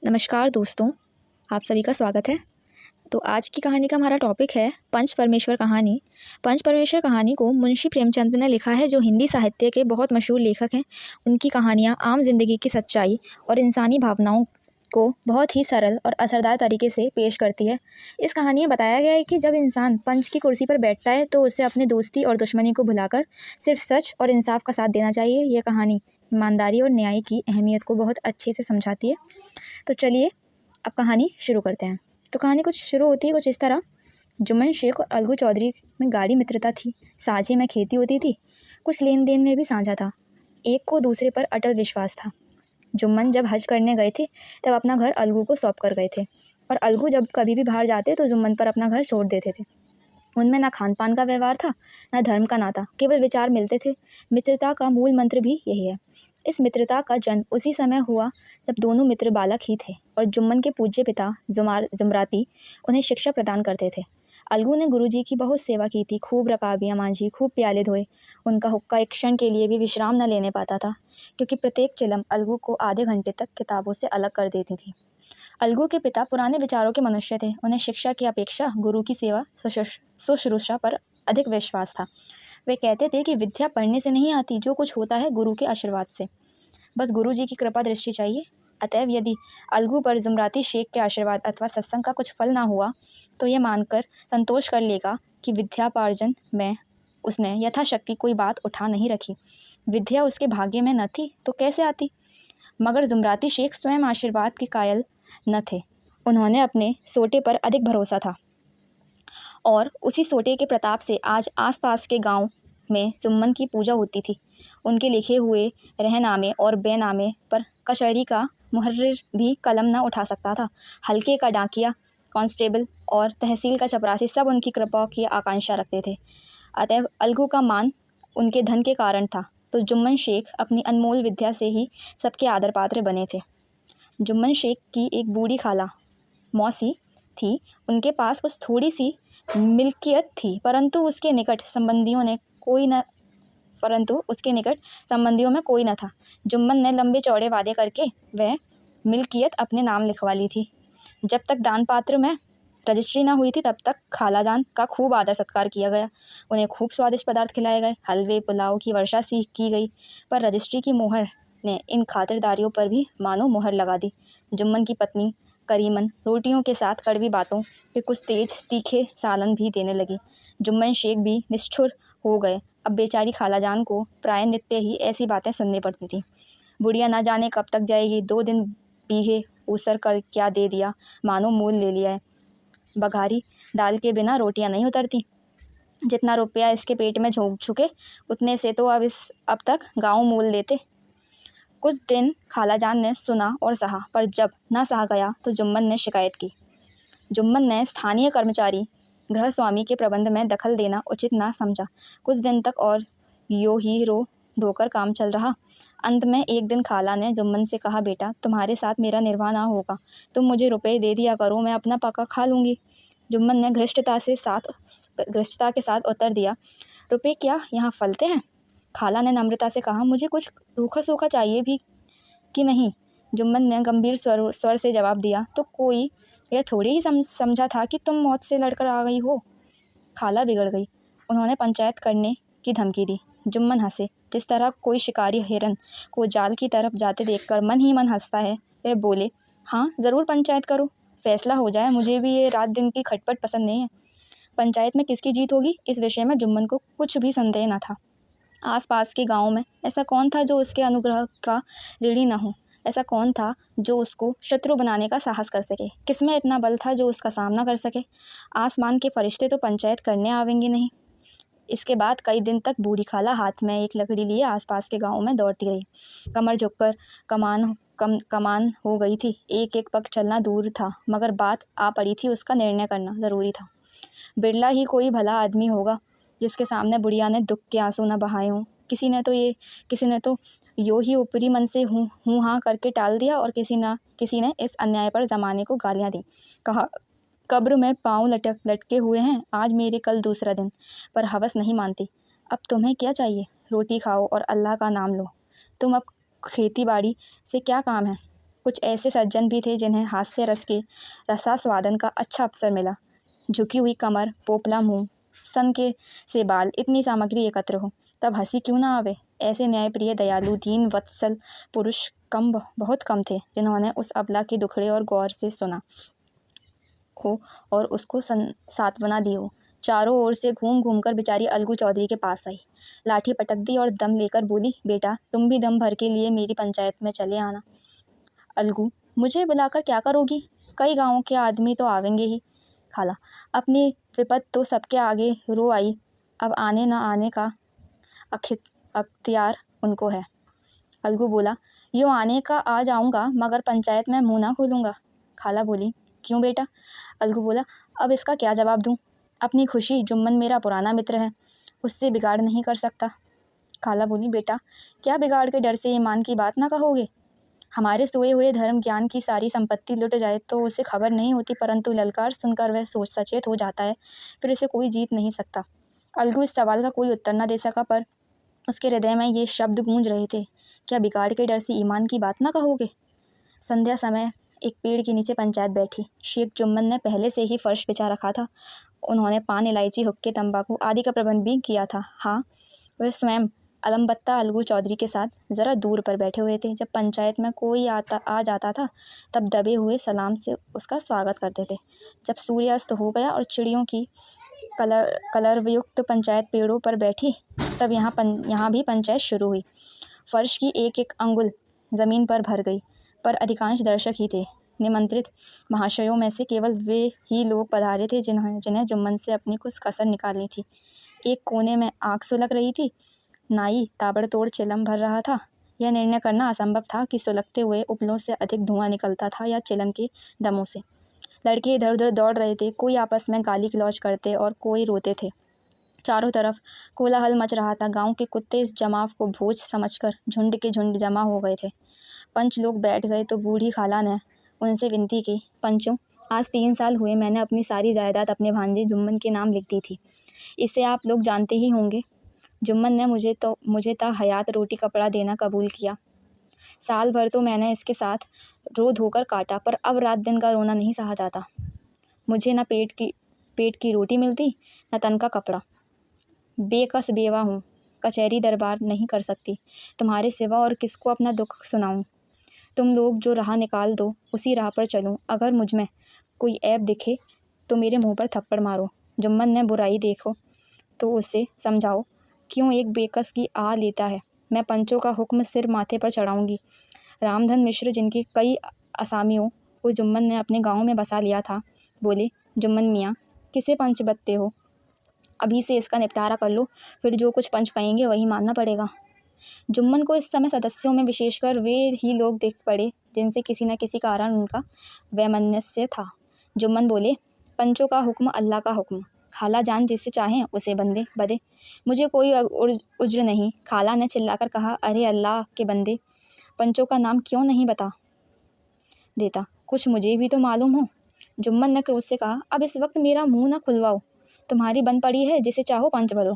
नमस्कार दोस्तों, आप सभी का स्वागत है। तो आज की कहानी का हमारा टॉपिक है पंच परमेश्वर कहानी। पंच परमेश्वर कहानी को मुंशी प्रेमचंद ने लिखा है, जो हिंदी साहित्य के बहुत मशहूर लेखक हैं। उनकी कहानियाँ आम जिंदगी की सच्चाई और इंसानी भावनाओं को बहुत ही सरल और असरदार तरीके से पेश करती है। इस कहानी में बताया गया है कि जब इंसान पंच की कुर्सी पर बैठता है तो उसे अपने दोस्ती और दुश्मनी को भुलाकर सिर्फ सच और इंसाफ का साथ देना चाहिए। यह कहानी ईमानदारी और न्याय की अहमियत को बहुत अच्छे से समझाती है। तो चलिए अब कहानी शुरू करते हैं। तो कहानी कुछ शुरू होती है कुछ इस तरह। जुम्मन शेख और अलगू चौधरी में गाढ़ी मित्रता थी। साझे में खेती होती थी, कुछ लेन देन में भी साझा था। एक को दूसरे पर अटल विश्वास था। जुम्मन जब हज करने गए थे तब अपना घर अलगू को सौंप कर गए थे, और अलगू जब कभी भी बाहर जाते तो जुम्मन पर अपना घर छोड़ देते थे। उनमें ना खान पान का व्यवहार था, ना धर्म का नाता, केवल विचार मिलते थे। मित्रता का मूल मंत्र भी यही है। इस मित्रता का जन्म उसी समय हुआ जब दोनों मित्र बालक ही थे और जुम्मन के पूज्य पिता जुमराती उन्हें शिक्षा प्रदान करते थे। अलगू ने गुरुजी की बहुत सेवा की थी, खूब रकाबियाँ मांझी, खूब प्याले धोए। उनका हुक्का एक क्षण के लिए भी विश्राम न लेने पाता था, क्योंकि प्रत्येक चिलम अलगू को आधे घंटे तक किताबों से अलग कर देती थी। अलगू के पिता पुराने विचारों के मनुष्य थे। उन्हें शिक्षा की अपेक्षा गुरु की सेवा शुश्रूषा पर अधिक विश्वास था। वे कहते थे कि विद्या पढ़ने से नहीं आती, जो कुछ होता है गुरु के आशीर्वाद से। बस गुरु जी की कृपा दृष्टि चाहिए। अतएव यदि अलगू पर जुमराती शेख के आशीर्वाद अथवा सत्संग का कुछ फल ना हुआ तो यह मानकर संतोष कर लेगा कि विद्यापार्जन में उसने यथाशक्ति कोई बात उठा नहीं रखी। विद्या उसके भाग्य में न थी तो कैसे आती। मगर जुमराती शेख स्वयं आशीर्वाद के कायल न थे। उन्होंने अपने सोटे पर अधिक भरोसा था, और उसी सोटे के प्रताप से आज आसपास के गांव में जुम्मन की पूजा होती थी। उनके लिखे हुए रहनामे और बेनामे पर कचहरी का मुहर्रिर भी कलम न उठा सकता था। हल्के का डाकिया, कांस्टेबल और तहसील का चपरासी सब उनकी कृपा की आकांक्षा रखते थे। अतएव अलगू का मान उनके धन के कारण था, तो जुम्मन शेख अपनी अनमोल विद्या से ही सबके आदर पात्र बने थे। जुम्मन शेख की एक बूढ़ी खाला मौसी थी। उनके पास कुछ थोड़ी सी मिल्कियत थी, परंतु उसके निकट संबंधियों में कोई न था। जुम्मन ने लंबे चौड़े वादे करके वह मिल्कियत अपने नाम लिखवा ली थी। जब तक दान पात्र में रजिस्ट्री ना हुई थी तब तक खालाजान का खूब आदर सत्कार किया गया। उन्हें खूब स्वादिष्ट पदार्थ खिलाए गए, हलवे पुलाव की वर्षा सी की गई। पर रजिस्ट्री की मोहर ने इन खातिरदारियों पर भी मानो मोहर लगा दी। जुम्मन की पत्नी करीमन रोटियों के साथ कड़वी बातों के कुछ तेज तीखे सालन भी देने लगी। जुम्मन शेख भी निष्ठुर हो गए। अब बेचारी खालाजान को प्राय नित्य ही ऐसी बातें सुननी पड़ती थी। बुढ़िया ना जाने कब तक जाएगी, 2 दिन बीघे ऊसर कर क्या दे दिया, मानो मूल ले लिया है। बघारी दाल के बिना रोटियां नहीं उतरती। जितना रुपया इसके पेट में झोंक चुके उतने से तो अब तक गाँव मूल लेते। कुछ दिन खालाजान ने सुना और सहा, पर जब ना सहा गया तो जुम्मन ने शिकायत की। जुम्मन ने स्थानीय कर्मचारी गृहस्वामी के प्रबंध में दखल देना उचित ना समझा। कुछ दिन तक और यो ही रो धोकर काम चल रहा। अंत में एक दिन खाला ने जुम्मन से कहा, बेटा तुम्हारे साथ मेरा निर्वाह ना होगा, तुम मुझे रुपए दे दिया करो, मैं अपना पका खा लूँगी। जुम्मन ने घृष्टता के साथ उत्तर दिया, रुपये क्या यहाँ फलते हैं। खाला ने नम्रता से कहा, मुझे कुछ रूखा सूखा चाहिए भी कि नहीं। जुम्मन ने गंभीर स्वर से जवाब दिया, तो कोई यह थोड़ी ही समझा था कि तुम मौत से लड़कर आ गई हो। खाला बिगड़ गई। उन्होंने पंचायत करने की धमकी दी। जुम्मन हंसे। जिस तरह कोई शिकारी हिरन को जाल की तरफ जाते देखकर मन ही मन हंसता है, वह बोले, हाँ ज़रूर पंचायत करो, फैसला हो जाए, मुझे भी ये रात दिन की खटपट पसंद नहीं है। पंचायत में किसकी जीत होगी, इस विषय में जुम्मन को कुछ भी संदेह न था। आसपास के गाँव में ऐसा कौन था जो उसके अनुग्रह का ऋणी न हो। ऐसा कौन था जो उसको शत्रु बनाने का साहस कर सके। किसमें इतना बल था जो उसका सामना कर सके। आसमान के फरिश्ते तो पंचायत करने आवेंगे नहीं। इसके बाद कई दिन तक बूढ़ी खाला हाथ में एक लकड़ी लिए आसपास के गाँव में दौड़ती रही। कमर झुककर कमान हो गई थी। एक एक पग चलना दूर था, मगर बात आ पड़ी थी, उसका निर्णय करना ज़रूरी था। बिरला ही कोई भला आदमी होगा जिसके सामने बुढ़िया ने दुख के आंसू न बहाए हों। किसी ने तो यो ही ऊपरी मन से हूँ हाँ करके टाल दिया, और किसी ने इस अन्याय पर ज़माने को गालियाँ दी। कहा, कब्र में पाँव लटके हुए हैं, आज मेरे कल दूसरा दिन। पर हवस नहीं मानती। अब तुम्हें क्या चाहिए, रोटी खाओ और अल्लाह का नाम लो। तुम अब खेती बाड़ी से क्या काम है। कुछ ऐसे सज्जन भी थे जिन्हें हास्य रस के रसास्वादन का अच्छा अवसर मिला। झुकी हुई कमर, पोपला मुंह, सन के से बाल, इतनी सामग्री एकत्र हो तब हंसी क्यों ना आवे। ऐसे न्यायप्रिय, दयालु, दीन वत्सल पुरुष बहुत कम थे जिन्होंने उस अबला के दुखड़े और गौर से सुना हो और उसको सांत्वना दी हो। चारों ओर से घूम घूम कर बेचारी अलगू चौधरी के पास आई, लाठी पटक दी और दम लेकर बोली, बेटा तुम भी दम भर के लिए मेरी पंचायत में चले आना। अलगू, मुझे बुलाकर क्या करोगी? कई गांवों के आदमी तो आवेंगे ही। खाला, अपनी विपत तो सबके आगे रो आई, अब आने न आने का अख्तियार उनको है। अलगू बोला, यूँ आने का आ जाऊंगा मगर पंचायत में मुंह ना खोलूंगा। खाला बोली, क्यों बेटा? अलगू बोला, अब इसका क्या जवाब दूं? अपनी खुशी, जुम्मन मेरा पुराना मित्र है, उससे बिगाड़ नहीं कर सकता। खाला बोली, बेटा क्या बिगाड़ के डर से ईमान की बात ना कहोगे? हमारे सोए हुए धर्म ज्ञान की सारी संपत्ति लुट जाए तो उसे खबर नहीं होती, परंतु ललकार सुनकर वह सोच सचेत हो जाता है, फिर उसे कोई जीत नहीं सकता। अलगू इस सवाल का कोई उत्तर न दे सका, पर उसके हृदय में ये शब्द गूंज रहे थे, क्या बिगाड़ के डर से ईमान की बात ना कहोगे? संध्या समय एक पेड़ के नीचे पंचायत बैठी। शेख जुम्मन ने पहले से ही फर्श बिछा रखा था। उन्होंने पान, इलायची, हुक्के, तंबाकू आदि का प्रबंध भी किया था। हाँ, वह स्वयं अलमबत्ता अलगू चौधरी के साथ ज़रा दूर पर बैठे हुए थे। जब पंचायत में कोई आ जाता था तब दबे हुए सलाम से उसका स्वागत करते थे। जब सूर्यास्त हो गया और चिड़ियों की कलरवयुक्त पंचायत पेड़ों पर बैठी, तब यहाँ भी पंचायत शुरू हुई। फर्श की एक एक अंगुल ज़मीन पर भर गई, पर अधिकांश दर्शक ही थे। निमंत्रित महाशयों में से केवल वे ही लोग पधारे थे जिन्हें जुम्मन से अपनी कुछ कसर निकालनी थी। एक कोने में आग सुलग रही थी। नाई ताबड़तोड़ चिलम भर रहा था। यह निर्णय करना असंभव था कि सुलगते हुए उपलों से अधिक धुआं निकलता था या चिलम के दमों से। लड़के इधर उधर दौड़ रहे थे, कोई आपस में गाली गलौज करते और कोई रोते थे। चारों तरफ कोलाहल मच रहा था। गांव के कुत्ते इस जमाव को भोज समझकर झुंड के झुंड जमा हो गए थे। पंच लोग बैठ गए तो बूढ़ी खाला ने उनसे विनती की, पंचों, आज 3 साल हुए मैंने अपनी सारी जायदाद अपने भांजे जुम्मन के नाम लिख दी थी। इसे आप लोग जानते ही होंगे। जुम्मन ने मुझे हयात रोटी कपड़ा देना कबूल किया। साल भर तो मैंने इसके साथ रो धोकर काटा, पर अब रात दिन का रोना नहीं सहा जाता। मुझे न पेट की रोटी मिलती, न तन का कपड़ा। बेकस बेवा हूँ, कचहरी दरबार नहीं कर सकती। तुम्हारे सिवा और किसको अपना दुख सुनाऊँ? तुम लोग जो राह निकाल दो उसी राह पर चलूँ। अगर मुझ में कोई ऐब दिखे तो मेरे मुंह पर थप्पड़ मारो। जुम्मन ने बुराई देखो तो उसे समझाओ क्यों एक बेकस की आ लेता है। मैं पंचों का हुक्म सिर माथे पर चढ़ाऊंगी। रामधन मिश्र, जिनके कई असामियों को जुम्मन ने अपने गांव में बसा लिया था, बोले, जुम्मन मियाँ, किसे पंच बत्ते हो? अभी से इसका निपटारा कर लो, फिर जो कुछ पंच कहेंगे वही मानना पड़ेगा। जुम्मन को इस समय सदस्यों में विशेषकर वे ही लोग देख पड़े जिनसे किसी न किसी कारण उनका वैमनस्य था। जुम्मन बोले, पंचों का हुक्म अल्लाह का हुक्म। खाला जान जिसे चाहें उसे बदे, मुझे कोई उज्र नहीं। खाला ने चिल्लाकर कहा, अरे अल्लाह के बंदे, पंचों का नाम क्यों नहीं बता देता? कुछ मुझे भी तो मालूम हो। जुम्मन ने क्रोध से कहा, अब इस वक्त मेरा मुंह न खुलवाओ। तुम्हारी बन पड़ी है, जिसे चाहो पंच बदो।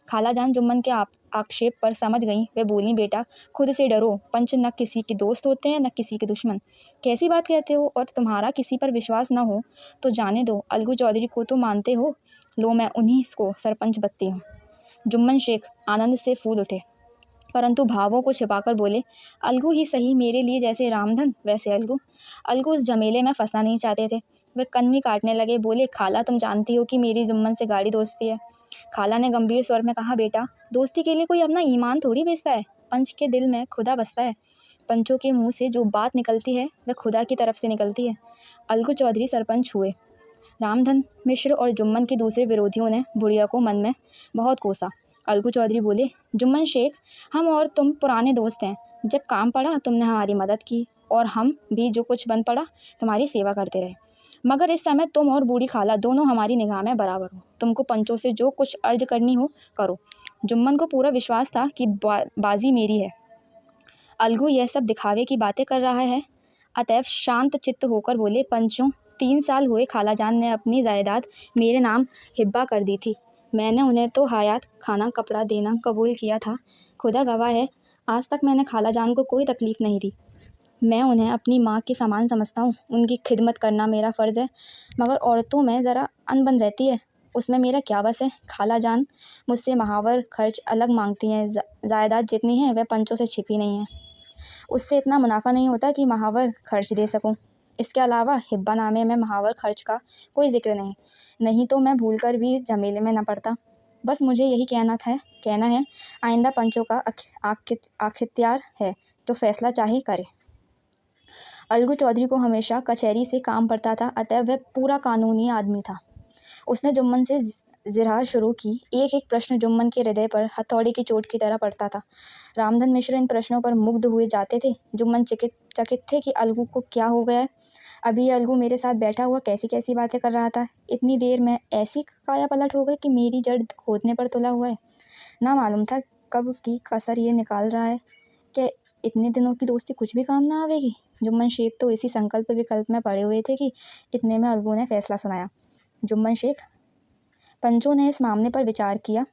खाला जान जुम्मन के आक्षेप पर समझ गईं। वे बोली, बेटा खुद से डरो। पंच न किसी के दोस्त होते हैं न किसी के दुश्मन। कैसी बात कहते हो? और तुम्हारा किसी पर विश्वास न हो तो जाने दो। अलगू चौधरी को तो मानते हो, लो मैं उन्हीं को सरपंच बत्ती हूँ। जुम्मन शेख आनंद से फूल उठे, परंतु भावों को छिपाकर बोले, अलगू ही सही, मेरे लिए जैसे रामधन वैसे अलगू। अलगू उस झमेले में फंसना नहीं चाहते थे। वे कन्नी काटने लगे। बोले, खाला तुम जानती हो कि मेरी जुम्मन से गाढ़ी दोस्ती है। खाला ने गंभीर स्वर में कहा, बेटा दोस्ती के लिए कोई अपना ईमान थोड़ी बेचता है। पंच के दिल में खुदा बसता है। पंचों के मुंह से जो बात निकलती है वह खुदा की तरफ से निकलती है। अलगू चौधरी सरपंच हुए। रामधन मिश्र और जुम्मन के दूसरे विरोधियों ने बुढ़िया को मन में बहुत कोसा। अलगू चौधरी बोले, जुम्मन शेख, हम और तुम पुराने दोस्त हैं। जब काम पड़ा तुमने हमारी मदद की और हम भी जो कुछ बन पड़ा तुम्हारी सेवा करते रहे। मगर इस समय तुम और बूढ़ी खाला दोनों हमारी निगाह में बराबर हो। तुमको पंचों से जो कुछ अर्ज करनी हो करो। जुम्मन को पूरा विश्वास था कि बाजी मेरी है। अलगू यह सब दिखावे की बातें कर रहा है। अतएव शांत चित्त होकर बोले, पंचों, 3 साल हुए खाला जान ने अपनी जायदाद मेरे नाम हिब्बा कर दी थी। मैंने उन्हें तो हयात खाना कपड़ा देना कबूल किया था। खुदा गवाह है, आज तक मैंने खाला जान को कोई तकलीफ़ नहीं दी। मैं उन्हें अपनी माँ के समान समझता हूँ, उनकी खिदमत करना मेरा फ़र्ज़ है। मगर औरतों में ज़रा अनबन रहती है, उसमें मेरा क्या बस है। खाला जान मुझसे महावर खर्च अलग मांगती हैं। जायदाद जितनी है वह पंचों से छिपी नहीं है। उससे इतना मुनाफा नहीं होता कि महावर खर्च दे सकूं। इसके अलावा हिब्बानामे में महावर खर्च का कोई जिक्र नहीं तो मैं भूलकर भी इस झमेले में न पड़ता। बस मुझे यही कहना है आइंदा पंचों का आखित्यार है, जो फैसला चाहे करे। अलगू चौधरी को हमेशा कचहरी से काम पड़ता था, अतः वह पूरा कानूनी आदमी था। उसने जुम्मन से जिरह शुरू की। एक एक प्रश्न जुम्मन के हृदय पर हथौड़े की चोट की तरह पड़ता था। रामधन मिश्र इन प्रश्नों पर मुग्ध हुए जाते थे। जुम्मन चकित थे कि अलगू को क्या हो गया है। अभी अलगू मेरे साथ बैठा हुआ कैसी कैसी बातें कर रहा था। इतनी देर में ऐसी काया पलट हो गई कि मेरी जड़ खोदने पर तुला हुआ है। ना मालूम था कब की कसर ये निकाल रहा है कि इतने दिनों की दोस्ती कुछ भी काम ना आवेगी। जुम्मन शेख तो इसी संकल्प विकल्प में पड़े हुए थे कि इतने में अलगू ने फैसला सुनाया। जुम्मन शेख, पंचों ने इस मामले पर विचार किया।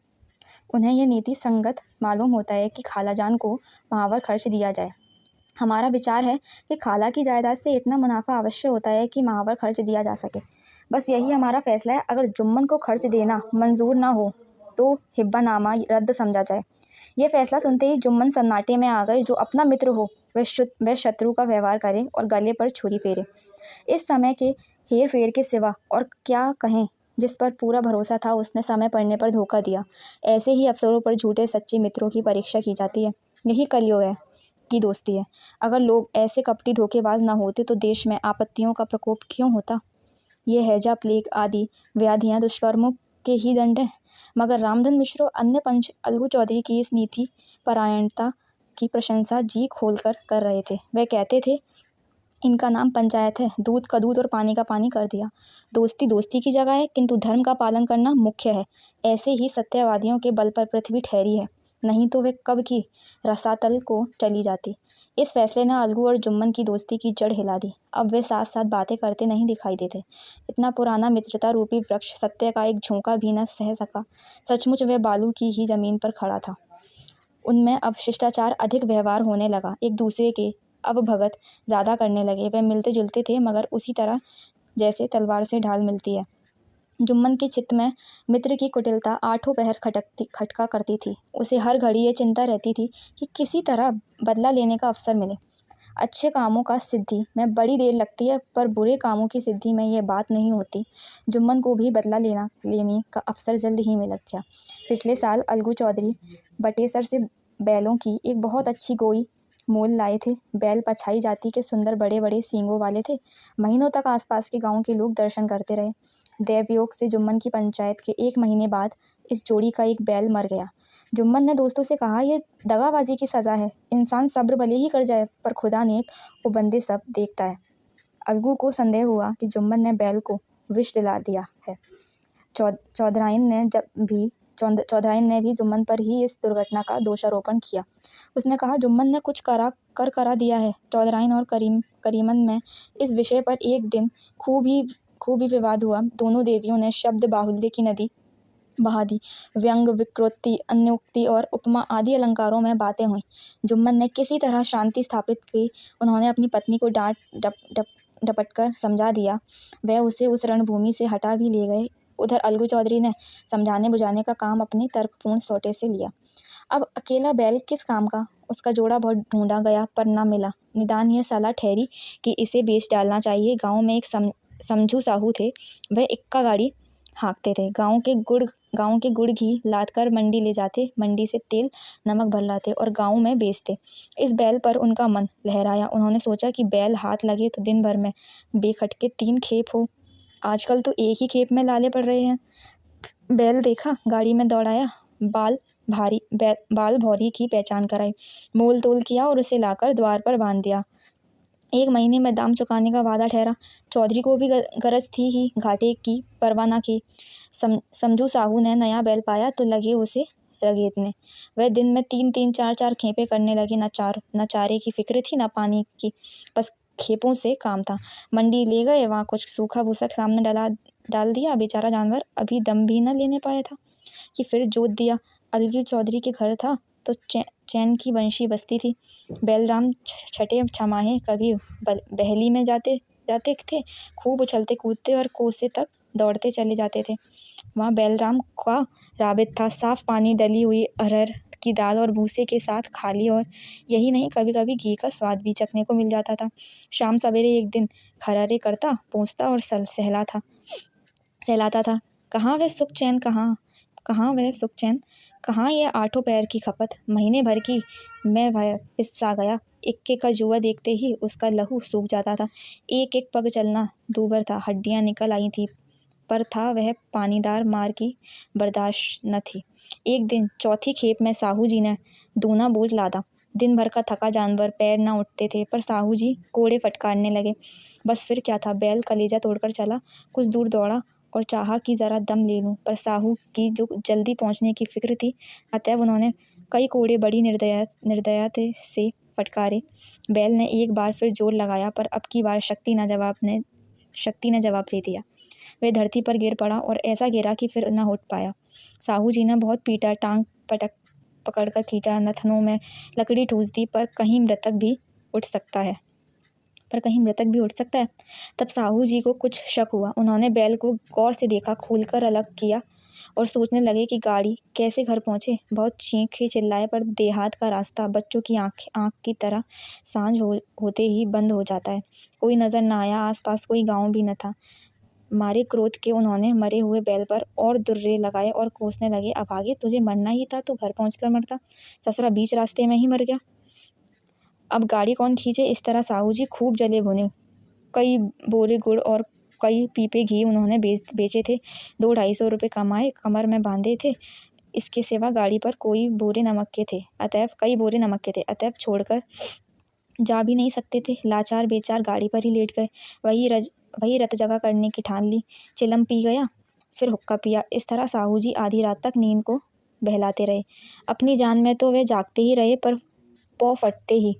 उन्हें यह नीति संगत मालूम होता है कि खालाजान को महावर खर्च दिया जाए। हमारा विचार है कि खाला की जायदाद से इतना मुनाफा अवश्य होता है कि महावर खर्च दिया जा सके। बस यही हमारा फैसला है। अगर जुम्मन को खर्च देना मंजूर ना हो तो हिब्बानामा रद्द समझा जाए। यह फैसला सुनते ही जुम्मन सन्नाटे में आ गए। जो अपना मित्र हो वह शत्रु का व्यवहार करे और गले पर छुरी फेरे। इस समय के हेर फेर के सिवा और क्या कहें। जिस पर पूरा भरोसा था उसने समय पड़ने पर धोखा दिया। ऐसे ही अवसरों पर झूठे सच्चे मित्रों की परीक्षा की जाती है। यही कलयुग है की दोस्ती है। अगर लोग ऐसे कपटी धोखेबाज ना होते तो देश में आपत्तियों का प्रकोप क्यों होता। ये हैजा, प्लेग आदि व्याधियां दुष्कर्मों के ही दंड हैं। मगर रामधन मिश्र और अन्य पंच अलगू चौधरी की इस नीति परायणता की प्रशंसा जी खोलकर कर रहे थे। वह कहते थे, इनका नाम पंचायत है, दूध का दूध और पानी का पानी कर दिया। दोस्ती दोस्ती की जगह है, किंतु धर्म का पालन करना मुख्य है। ऐसे ही सत्यवादियों के बल पर पृथ्वी ठहरी है, नहीं तो वे कब की रसातल को चली जाती। इस फैसले ने अलगू और जुम्मन की दोस्ती की जड़ हिला दी। अब वे साथ साथ बातें करते नहीं दिखाई देते। इतना पुराना मित्रता रूपी वृक्ष सत्य का एक झोंका भी न सह सका। सचमुच वह बालू की ही जमीन पर खड़ा था। उनमें अब शिष्टाचार अधिक व्यवहार होने लगा। एक दूसरे के अब भगत ज़्यादा करने लगे। वे मिलते जुलते थे मगर उसी तरह जैसे तलवार से ढाल मिलती है। जुम्मन के चित्त में मित्र की कुटिलता आठों पहर खटका करती थी। उसे हर घड़ी ये चिंता रहती थी कि किसी तरह बदला लेने का अवसर मिले। अच्छे कामों का सिद्धि में बड़ी देर लगती है, पर बुरे कामों की सिद्धि में यह बात नहीं होती। जुम्मन को भी बदला लेने का अवसर जल्द ही मिल गया। पिछले साल अलगू चौधरी बटेसर से बैलों की एक बहुत अच्छी गोई मोल लाए थे। बैल पछाई जाति के सुंदर बड़े बड़े सींगों वाले थे। महीनों तक आसपास के गांव के लोग दर्शन करते रहे। देवयोग से जुम्मन की पंचायत के 1 महीने बाद इस जोड़ी का एक बैल मर गया। जुम्मन ने दोस्तों से कहा, यह दगाबाजी की सज़ा है। इंसान सब्र भले ही कर जाए, पर खुदा नेक वो बंदे सब देखता है। अलगू को संदेह हुआ कि जुम्मन ने बैल को विष दिला दिया है। चौधराइन ने भी जुम्मन पर ही इस दुर्घटना का दोषारोपण किया। उसने कहा, जुम्मन ने कुछ करा दिया है। चौधराइन और करीमन में इस विषय पर एक दिन खूब ही विवाद हुआ। दोनों देवियों ने शब्द बाहुल्य की नदी बहा दी। व्यंग, विकृति, अन्योक्ति और उपमा आदि अलंकारों में बातें हुई। जुम्मन ने किसी तरह शांति स्थापित की। उन्होंने अपनी पत्नी को डांट डपटकर समझा दिया। वह उसे उस रणभूमि से हटा भी ले गए। उधर अलगू चौधरी ने समझाने बुझाने का काम अपने तर्कपूर्ण सोटे से लिया। अब अकेला बैल किस काम का। उसका जोड़ा बहुत ढूंढा गया पर न मिला। निदान यह सलाह ठहरी कि इसे बेच डालना चाहिए। गाँव में एक समझू साहू थे। वह इक्का गाड़ी हाँकते थे। गाँव के गुड़ घी लाद कर मंडी ले जाते। मंडी से तेल नमक भर लाते और गाँव में बेचते। इस बैल पर उनका मन लहराया। उन्होंने सोचा कि बैल हाथ लगे तो दिन भर में बेखटके 3 खेप हो। आजकल तो एक ही खेप में लाले पड़ रहे हैं। बैल देखा, गाड़ी में दौड़ाया, बाल भौरी की पहचान कराई, मोल तोल किया और उसे लाकर द्वार पर बांध दिया। 1 महीने में दाम चुकाने का वादा ठहरा। चौधरी को भी गरज थी ही घाटे की परवाह न की। समझू साहू ने नया बैल पाया तो लगे उसे रगेतने। वह दिन में 3-3 4-4 खेपे करने लगे। न चारे की फिक्र थी न पानी की, बस खेपों से काम था। मंडी ले गए, वहाँ कुछ सूखा भूसा सामने डाल दिया। बेचारा जानवर अभी दम भी न लेने पाया था कि फिर जोत दिया। अलगू चौधरी के घर था। तो चैन की बंशी बजती थी। बैलराम छठे छमाहे कभी बहेली में जाते जाते थे, खूब उछलते कूदते और कोसे तक दौड़ते चले जाते थे। वहाँ बैलराम का राबित था, साफ पानी, डली हुई अरहर की दाल और भूसे के साथ खाली, और यही नहीं, कभी कभी घी का स्वाद भी चखने को मिल जाता था। शाम सवेरे एक दिन खरारे करता, पहुँचता और सहलाता था। कहाँ वह सुख चैन, कहाँ वह सुख चैन, कहाँ ये आठों पैर की खपत। महीने भर की मैं वह पिस्सा गया। इक्के का जुआ देखते ही उसका लहू सूख जाता था। एक एक पग चलना दूभर था, हड्डियां निकल आई थी, पर था वह पानीदार मार की बर्दाश्त न थी। एक दिन चौथी खेप में साहू जी ने दूना बोझ लादा। दिन भर का थका जानवर, पैर न उठते थे, पर साहू जी कोड़े फटकारने लगे। बस फिर क्या था, बैल कलेजा तोड़कर चला। कुछ दूर दौड़ा और चाहा कि ज़रा दम ले लूं, पर साहू की जो जल्दी पहुंचने की फिक्र थी, अतएव उन्होंने कई कोड़े बड़ी निर्दयता से फटकारे। बैल ने एक बार फिर जोर लगाया, पर अब की बार शक्ति ने जवाब दे दिया। वह धरती पर गिर पड़ा और ऐसा गिरा कि फिर न उठ पाया। साहू जी ने बहुत पीटा, टांग पकड़कर खींचा, नथनों में लकड़ी ठूस दी, पर कहीं मृतक भी उठ सकता है। तब साहू जी को कुछ शक हुआ। उन्होंने बैल को गौर से देखा, खोलकर अलग किया और सोचने लगे कि गाड़ी कैसे घर पहुंचे। बहुत चीखे चिल्लाए, पर देहात का रास्ता बच्चों की आँख की तरह सांझ होते ही बंद हो जाता है। कोई नजर न आया, आसपास कोई गांव भी न था। मारे क्रोध के उन्होंने मरे हुए बैल पर और दुर्रे लगाए और कोसने लगे, अब आगे तुझे मरना ही था तो घर पहुंचकर मरता, ससुरा बीच रास्ते में ही मर गया, अब गाड़ी कौन खींचे। इस तरह साहू जी खूब जले भुने। कई बोरे गुड़ और कई पीपे घी उन्होंने बेचे थे। 200-250 रुपये कमाए, कमर में बांधे थे। इसके सिवा गाड़ी पर कई बोरे नमक के थे, अतएव छोड़कर जा भी नहीं सकते थे। लाचार बेचार गाड़ी पर ही लेट गए। वही रत जगह करने की ठान ली। चिलम पी गया, फिर हुक्का पिया। इस तरह साहू जी आधी रात तक नींद को बहलाते रहे। अपनी जान में तो वे जागते ही रहे, पर पौ फटते ही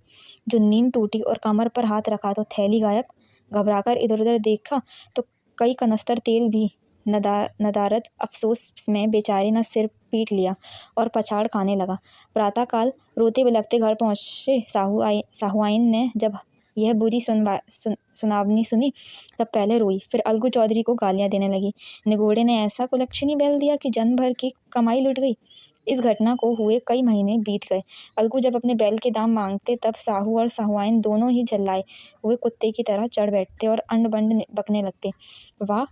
जो नींद टूटी और कमर पर हाथ रखा तो थैली गायब। घबराकर इधर उधर देखा तो कई कनस्तर तेल भी। नदारद अफसोस में बेचारे ने सिर पीट लिया और पछाड़ खाने लगा। प्रातःकाल रोते बिलखते घर पहुँचे साहुआइन ने जब यह बुरी सुनावनी सुनी, तब पहले रोई, फिर अलगू चौधरी को गालियां देने लगी। निगोड़े ने ऐसा कुलक्षणी बैल दिया कि जन्म भर की कमाई लुट गई। इस घटना को हुए कई महीने बीत गए। अलगू जब अपने बैल के दाम मांगते, तब साहू और साहुआइन दोनों ही झल्लाए हुए कुत्ते की तरह चढ़ बैठते और अंड बंड बकने लगते। वाह,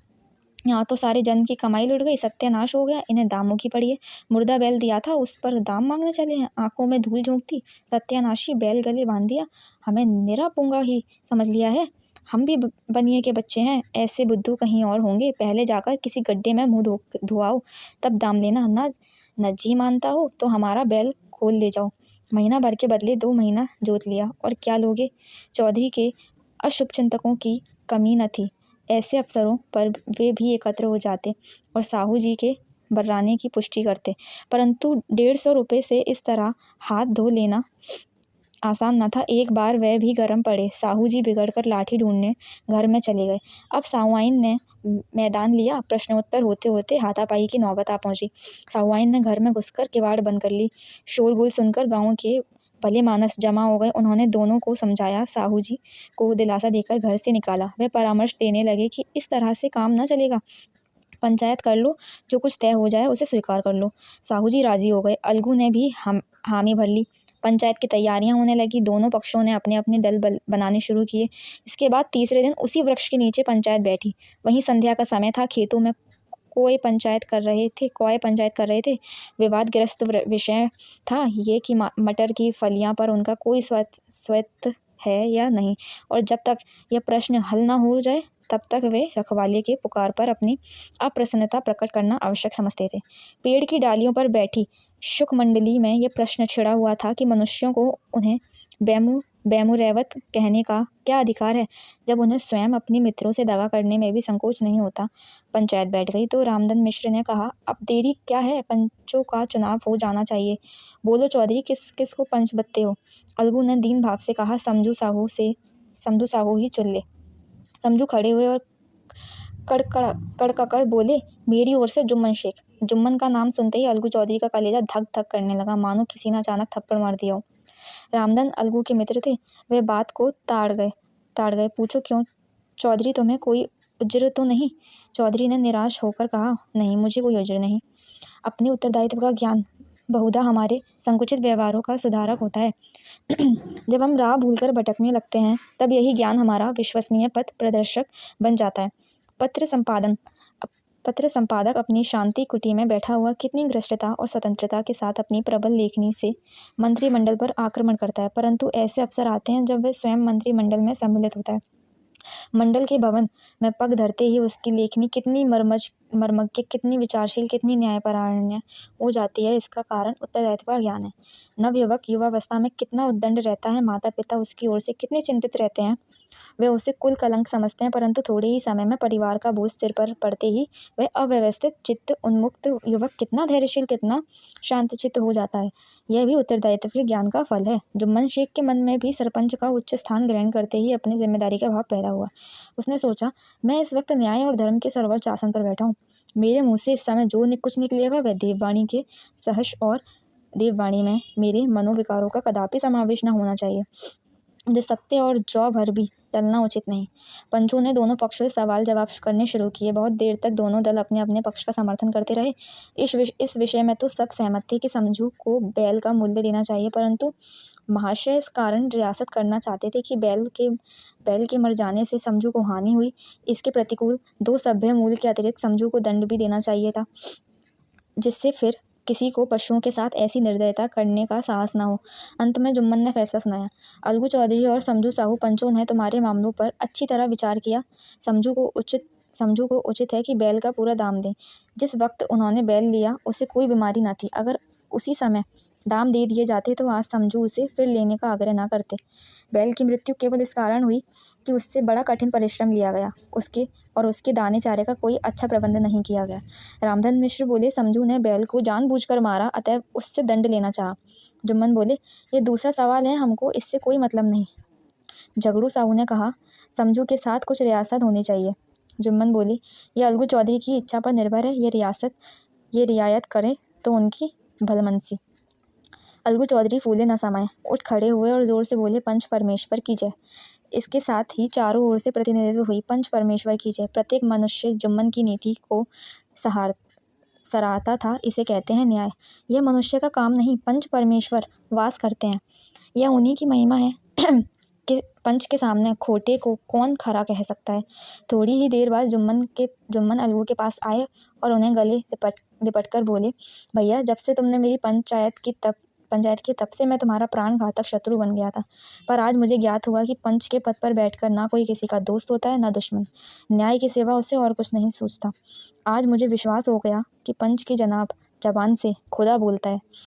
यहाँ तो सारे जन की कमाई लुट गई, सत्यानाश हो गया, इन्हें दामों की पड़ी है। मुर्दा बैल दिया था, उस पर दाम मांगने चले हैं। आंखों में धूल झोंकती, सत्यानाशी, बैल गले बांध दिया, हमें निरा पुंगा ही समझ लिया है। हम भी बनिए के बच्चे हैं, ऐसे बुद्धू कहीं और होंगे। पहले जाकर किसी गड्ढे में मुंह धुआओ, तब दाम लेना। न जी मानता हो तो हमारा बैल खोल ले जाओ। महीना भर के बदले 2 महीना जोत लिया, और क्या लोगे। चौधरी के अशुभचिंतकों की कमी न थी। ऐसे अवसरों पर वे भी एकत्र हो जाते और साहू जी के बर्राने की पुष्टि करते, परंतु 150 रुपये से इस तरह हाथ धो लेना आसान न था। एक बार वह भी गर्म पड़े। साहू जी बिगड़कर लाठी ढूंढने घर में चले गए। अब साहुआइन ने मैदान लिया। प्रश्नोत्तर होते होते हाथापाई की नौबत आ पहुंची। साहुआइन ने घर में घुसकर किवाड़ बंद कर ली। शोरगुल सुनकर गांव के भले मानस जमा हो गए। उन्होंने दोनों को समझाया, साहू जी को दिलासा देकर घर से निकाला। वे परामर्श देने लगे कि इस तरह से काम न चलेगा, पंचायत कर लो, जो कुछ तय हो जाए उसे स्वीकार कर लो। साहू जी राजी हो गए। अलगू ने भी हामी भर ली। पंचायत की तैयारियां होने लगी। दोनों पक्षों ने अपने अपने दल बनाने शुरू किए। इसके बाद तीसरे दिन उसी वृक्ष के नीचे पंचायत बैठी। वहीं संध्या का समय था। खेतों में कौए पंचायत कर रहे थे। विवादग्रस्त विषय था ये कि मटर की फलियां पर उनका कोई स्वामित्व है या नहीं, और जब तक यह प्रश्न हल न हो जाए तब तक वे रखवाले के पुकार पर अपनी अप्रसन्नता प्रकट करना आवश्यक समझते थे। पेड़ की डालियों पर बैठी शुक मंडली में यह प्रश्न छिड़ा हुआ था कि मनुष्यों को उन्हें बेमुरैवत कहने का क्या अधिकार है, जब उन्हें स्वयं अपने मित्रों से दगा करने में भी संकोच नहीं होता। पंचायत बैठ गई तो रामधन मिश्र ने कहा, अब देरी क्या है, पंचों का चुनाव हो जाना चाहिए। बोलो चौधरी, किस को पंच बत्ते हो। अलगू ने दीन भाव से कहा, समझू साहू ही चुन ले। समझू खड़े हुए और कड़ककर बोले, मेरी ओर से जुम्मन शेख। जुम्मन का नाम सुनते ही अलगू चौधरी का कलेजा धक धक करने लगा, मानो किसी ने अचानक थप्पड़ मार दिया हो। रामधन अलगू के मित्र थे, वे बात को ताड़ गए। पूछो क्यों चौधरी, तुम्हें कोई उज्र तो नहीं? चौधरी ने निराश होकर कहा, नहीं, मुझे कोई उज्र नहीं। अपने उत्तरदायित्व का ज्ञान बहुधा हमारे संकुचित व्यवहारों का सुधारक होता है। जब हम राह भूलकर भटकने लगते हैं, तब यही ज्ञान हमारा विश्वसनीय पथ प्रदर्शक बन जाता है। पत्र संपादक अपनी शांति कुटी में बैठा हुआ कितनी भ्रष्टता और स्वतंत्रता के साथ अपनी प्रबल लेखनी से मंत्रिमंडल पर आक्रमण करता है, परंतु ऐसे अवसर आते हैं जब वह स्वयं मंत्रिमंडल में सम्मिलित होता है। मंडल के भवन में पग धरते ही उसकी लेखनी कितनी मर्मज्ञ, कितनी विचारशील, कितनी न्यायपरायण हो जाती है। इसका कारण उत्तरदायित्व का ज्ञान है। नवयुवक युवावस्था में कितना उद्दंड रहता है, माता पिता उसकी ओर से कितने चिंतित रहते हैं, वे उसे कुल कलंक समझते हैं, परंतु थोड़े ही समय में परिवार का बोझ सिर पर पड़ते ही वह अव्यवस्थित चित्त उन्मुक्त युवक कितना धैर्यशील, कितना शांतचित्त हो जाता है। यह भी उत्तरदायित्व के ज्ञान का फल है। जुम्मन शेख के मन में भी सरपंच का उच्च स्थान ग्रहण करते ही अपनी जिम्मेदारी का भाव पैदा हुआ। उसने सोचा, मैं इस वक्त न्याय और धर्म के सर्वोच्च आसन पर बैठा हूँ। मेरे मुँह से इस समय जो कुछ निकलेगा वह देववाणी के सहर्ष और देववाणी में मेरे मनोविकारों का कदापि समावेश न होना चाहिए। मुझे सत्य और जौ भर भी टलना उचित नहीं। पंचों ने दोनों पक्षों से सवाल जवाब करने शुरू किए। बहुत देर तक दोनों दल अपने अपने पक्ष का समर्थन करते रहे। इस विषय में तो सब सहमत थे कि समझू को बैल का मूल्य देना चाहिए, परंतु महाशय इस कारण रियासत करना चाहते थे कि बैल के मर जाने से समझू को हानि हुई। इसके प्रतिकूल 2 सभ्य मूल्य के अतिरिक्त समझू को दंड भी देना चाहिए था, जिससे फिर किसी को पशुओं के साथ ऐसी निर्दयता करने का साहस न हो। अंत में जुम्मन ने फैसला सुनाया, अलगू चौधरी और समझू साहू, पंचों ने तुम्हारे मामलों पर अच्छी तरह विचार किया। समझू को उचित है कि बैल का पूरा दाम दें। जिस वक्त उन्होंने बैल लिया उसे कोई बीमारी न थी। अगर उसी समय दाम दे दिए जाते तो आज समझू उसे फिर लेने का आग्रह न करते। बैल की मृत्यु केवल इस कारण हुई कि उससे बड़ा कठिन परिश्रम लिया गया, उसके दाने चारे का कोई अच्छा प्रबंध नहीं किया गया। रामधन मिश्र बोले, समझू ने बैल को जानबूझकर मारा, अतएव उससे दंड लेना चाहा। जुम्मन बोले, ये दूसरा सवाल है, हमको इससे कोई मतलब नहीं। झगड़ू साहू ने कहा, समझू के साथ कुछ रियासत होनी चाहिए। जुम्मन बोली, ये अलगू चौधरी की इच्छा पर निर्भर है। ये रियायत करे तो उनकी भलमनसी। अलगू चौधरी फूले न समाये, उठ खड़े हुए और जोर से बोले, पंच परमेश्वर की जय। इसके साथ ही चारों ओर से प्रतिनिधित्व हुई, पंच परमेश्वर की जय। प्रत्येक मनुष्य जुम्मन की नीति को सराहता था। इसे कहते हैं न्याय। यह मनुष्य का काम नहीं, पंच परमेश्वर वास करते हैं। यह उन्हीं की महिमा है कि पंच के सामने खोटे को कौन खरा कह सकता है। थोड़ी ही देर बाद जुम्मन अलगू के पास आए और उन्हें गले लिपट कर बोले, भैया, जब से तुमने मेरी पंचायत की तब से मैं तुम्हारा प्राण घातक शत्रु बन गया था, पर आज मुझे ज्ञात हुआ कि पंच के पद पर बैठकर ना कोई किसी का दोस्त होता है, ना दुश्मन। न्याय के सिवा उसे और कुछ नहीं सूझता। आज मुझे विश्वास हो गया कि पंच की जबान से खुदा बोलता है।